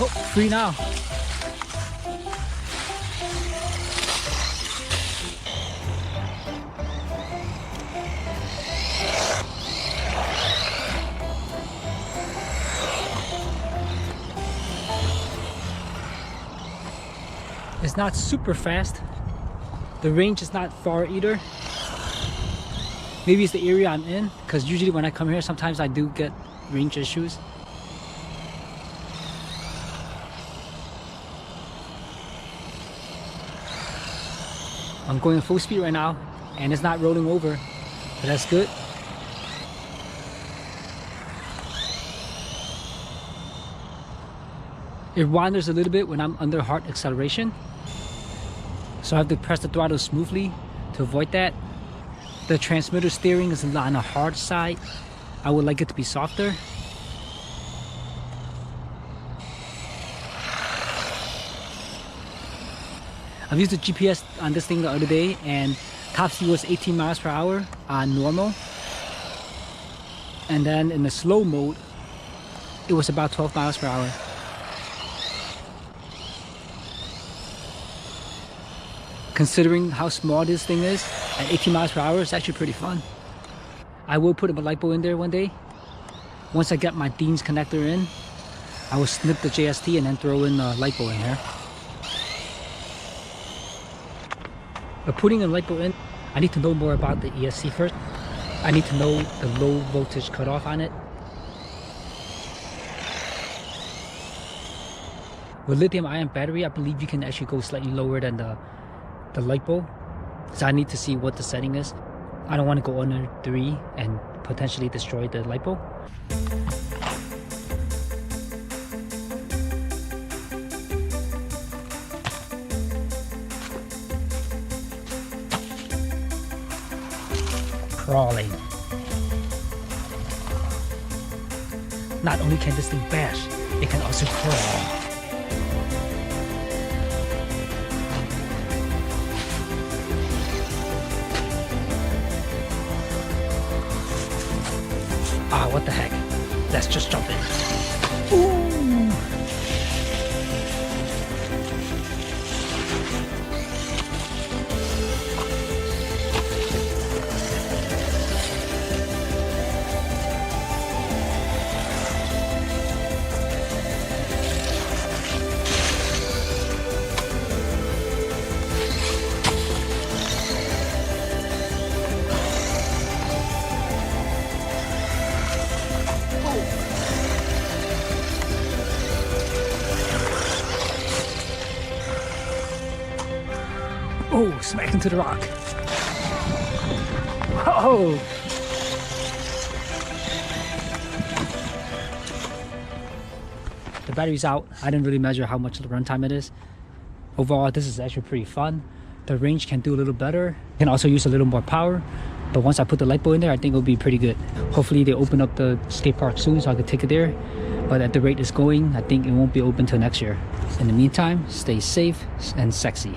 Oh, free now. It's not super fast. The range is not far either. Maybe it's the area I'm in, because usually when I come here, sometimes I do get range issues. I'm going at full speed right now, and it's not rolling over, but that's good. It wanders a little bit when I'm under hard acceleration, so I have to press the throttle smoothly to avoid that. The transmitter steering is on the hard side. I would like it to be softer. I've used the GPS on this thing the other day, and top speed was 18 miles per hour on normal. And then in the slow mode, it was about 12 miles per hour. Considering how small this thing is, at 18 miles per hour, it's actually pretty fun. I will put a LiPo in there one day. Once I get my Dean's connector in, I will snip the JST and then throw in a LiPo in here. But putting a LiPo in, I need to know more about the ESC first. I need to know the low voltage cutoff on it. With lithium-ion battery, I believe you can actually go slightly lower than the LiPo. So I need to see what the setting is. I don't want to go under 3 and potentially destroy the LiPo. Crawling. Not only can this thing bash, it can also crawl. Ah, what the heck? Let's just jump in. Ooh. Oh, smack into the rock. Oh! The battery's out. I didn't really measure how much the runtime it is. Overall, this is actually pretty fun. The range can do a little better. You can also use a little more power. But once I put the LiPo in there, I think it'll be pretty good. Hopefully they open up the skate park soon so I can take it there. But at the rate it's going, I think it won't be open till next year. In the meantime, stay safe and sexy.